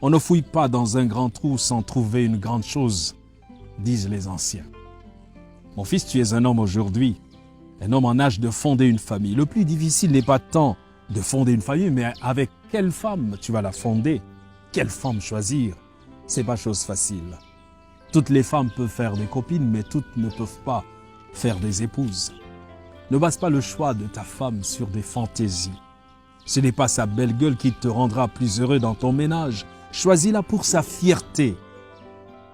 On ne fouille pas dans un grand trou sans trouver une grande chose, disent les anciens. Mon fils, tu es un homme aujourd'hui, un homme en âge de fonder une famille. Le plus difficile n'est pas tant de fonder une famille, mais avec quelle femme tu vas la fonder? Quelle femme choisir? C'est pas chose facile. Toutes les femmes peuvent faire des copines, mais toutes ne peuvent pas faire des épouses. Ne base pas le choix de ta femme sur des fantaisies. Ce n'est pas sa belle gueule qui te rendra plus heureux dans ton ménage. Choisis-la pour sa fierté,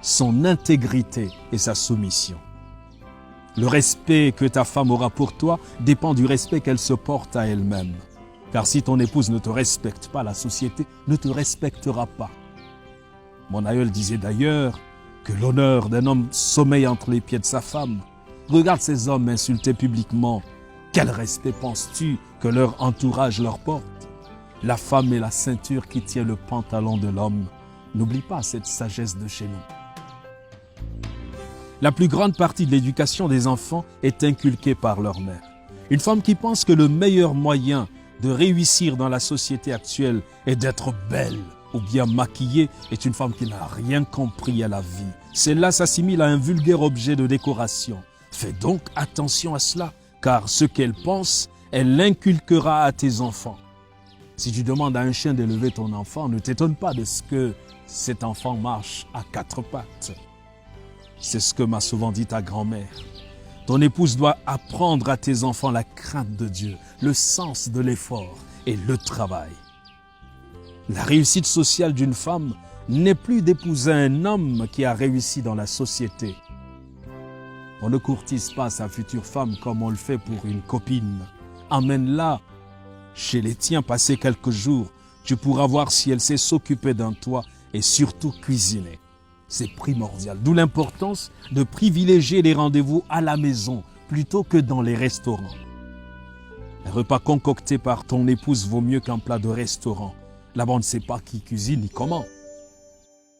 son intégrité et sa soumission. Le respect que ta femme aura pour toi dépend du respect qu'elle se porte à elle-même. Car si ton épouse ne te respecte pas, la société ne te respectera pas. Mon aïeul disait d'ailleurs que l'honneur d'un homme sommeille entre les pieds de sa femme. Regarde ces hommes insultés publiquement. Quel respect penses-tu que leur entourage leur porte? La femme est la ceinture qui tient le pantalon de l'homme. N'oublie pas cette sagesse de chez nous. La plus grande partie de l'éducation des enfants est inculquée par leur mère. Une femme qui pense que le meilleur moyen de réussir dans la société actuelle est d'être belle ou bien maquillée est une femme qui n'a rien compris à la vie. Celle-là s'assimile à un vulgaire objet de décoration. Fais donc attention à cela, car ce qu'elle pense, elle l'inculquera à tes enfants. Si tu demandes à un chien d'élever ton enfant, ne t'étonne pas de ce que cet enfant marche à quatre pattes. C'est ce que m'a souvent dit ta grand-mère. Ton épouse doit apprendre à tes enfants la crainte de Dieu, le sens de l'effort et le travail. La réussite sociale d'une femme n'est plus d'épouser un homme qui a réussi dans la société. On ne courtise pas sa future femme comme on le fait pour une copine. Emmène-la chez les tiens, passer quelques jours. Tu pourras voir si elle sait s'occuper d'un toit et surtout cuisiner. C'est primordial. D'où l'importance de privilégier les rendez-vous à la maison plutôt que dans les restaurants. Un repas concocté par ton épouse vaut mieux qu'un plat de restaurant. Là-bas, on ne sait pas qui cuisine ni comment.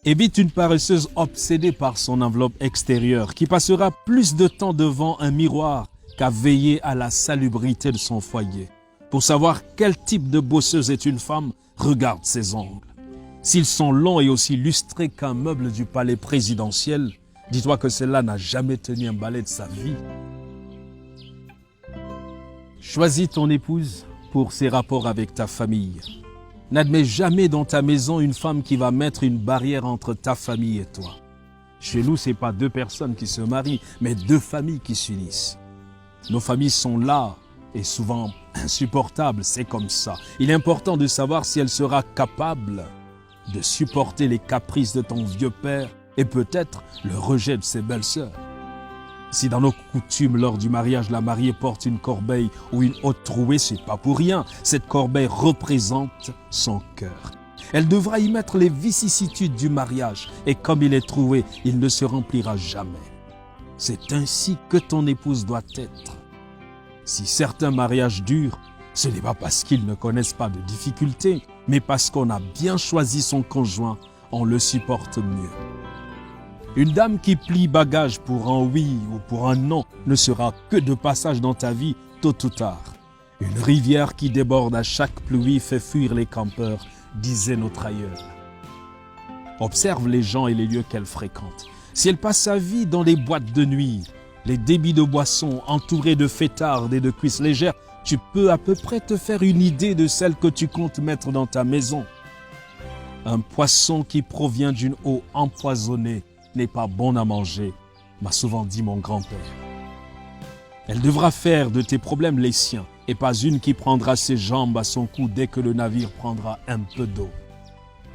Évite une paresseuse obsédée par son enveloppe extérieure qui passera plus de temps devant un miroir qu'à veiller à la salubrité de son foyer. Pour savoir quel type de bosseuse est une femme, regarde ses ongles. S'ils sont longs et aussi lustrés qu'un meuble du palais présidentiel, dis-toi que celle-là n'a jamais tenu un balai de sa vie. Choisis ton épouse pour ses rapports avec ta famille. N'admets jamais dans ta maison une femme qui va mettre une barrière entre ta famille et toi. Chez nous, ce n'est pas deux personnes qui se marient, mais deux familles qui s'unissent. Nos familles sont là et souvent insupportables, c'est comme ça. Il est important de savoir si elle sera capable de supporter les caprices de ton vieux père et peut-être le rejet de ses belles-sœurs. Si dans nos coutumes, lors du mariage, la mariée porte une corbeille ou une haute trouée, c'est pas pour rien. Cette corbeille représente son cœur. Elle devra y mettre les vicissitudes du mariage et comme il est troué, il ne se remplira jamais. C'est ainsi que ton épouse doit être. Si certains mariages durent, ce n'est pas parce qu'ils ne connaissent pas de difficultés, mais parce qu'on a bien choisi son conjoint, on le supporte mieux. Une dame qui plie bagage pour un oui ou pour un non ne sera que de passage dans ta vie tôt ou tard. Une rivière qui déborde à chaque pluie fait fuir les campeurs, disait notre aïeul. Observe les gens et les lieux qu'elle fréquente. Si elle passe sa vie dans les boîtes de nuit, les débits de boissons entourés de fêtardes et de cuisses légères, tu peux à peu près te faire une idée de celle que tu comptes mettre dans ta maison. Un poisson qui provient d'une eau empoisonnée n'est pas bon à manger, m'a souvent dit mon grand-père. Elle devra faire de tes problèmes les siens, et pas une qui prendra ses jambes à son cou dès que le navire prendra un peu d'eau.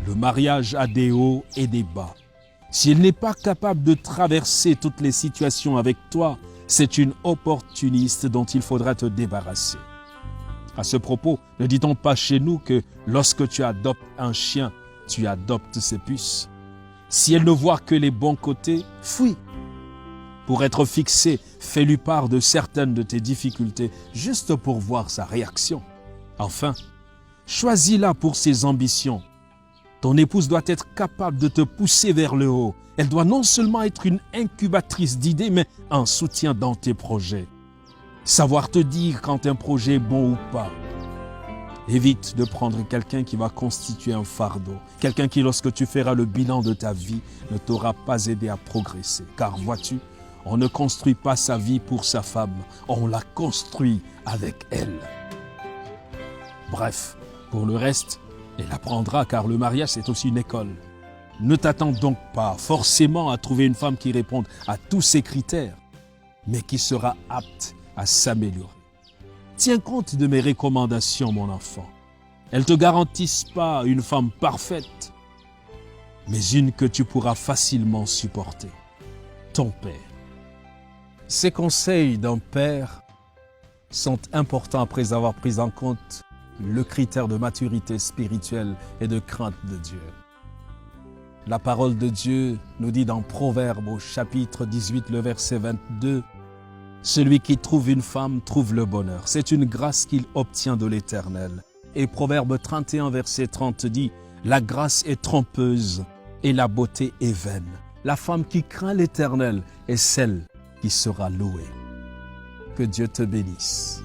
Le mariage a des hauts et des bas. Si elle n'est pas capable de traverser toutes les situations avec toi, c'est une opportuniste dont il faudra te débarrasser. À ce propos, ne dit-on pas chez nous que lorsque tu adoptes un chien, tu adoptes ses puces? Si elle ne voit que les bons côtés, fuis. Pour être fixé, fais-lui part de certaines de tes difficultés, juste pour voir sa réaction. Enfin, choisis-la pour ses ambitions. Ton épouse doit être capable de te pousser vers le haut. Elle doit non seulement être une incubatrice d'idées, mais un soutien dans tes projets. Savoir te dire quand un projet est bon ou pas. Évite de prendre quelqu'un qui va constituer un fardeau, quelqu'un qui, lorsque tu feras le bilan de ta vie, ne t'aura pas aidé à progresser. Car vois-tu, on ne construit pas sa vie pour sa femme, on la construit avec elle. Bref, pour le reste, elle apprendra car le mariage c'est aussi une école. Ne t'attends donc pas forcément à trouver une femme qui réponde à tous ces critères, mais qui sera apte à s'améliorer. Tiens compte de mes recommandations, mon enfant. Elles ne te garantissent pas une femme parfaite, mais une que tu pourras facilement supporter. Ton père. Ces conseils d'un père sont importants après avoir pris en compte le critère de maturité spirituelle et de crainte de Dieu. La parole de Dieu nous dit dans Proverbes au chapitre 18, le verset 22, « Celui qui trouve une femme trouve le bonheur. C'est une grâce qu'il obtient de l'Éternel. » Et Proverbe 31, verset 30 dit, « La grâce est trompeuse et la beauté est vaine. La femme qui craint l'Éternel est celle qui sera louée. » Que Dieu te bénisse.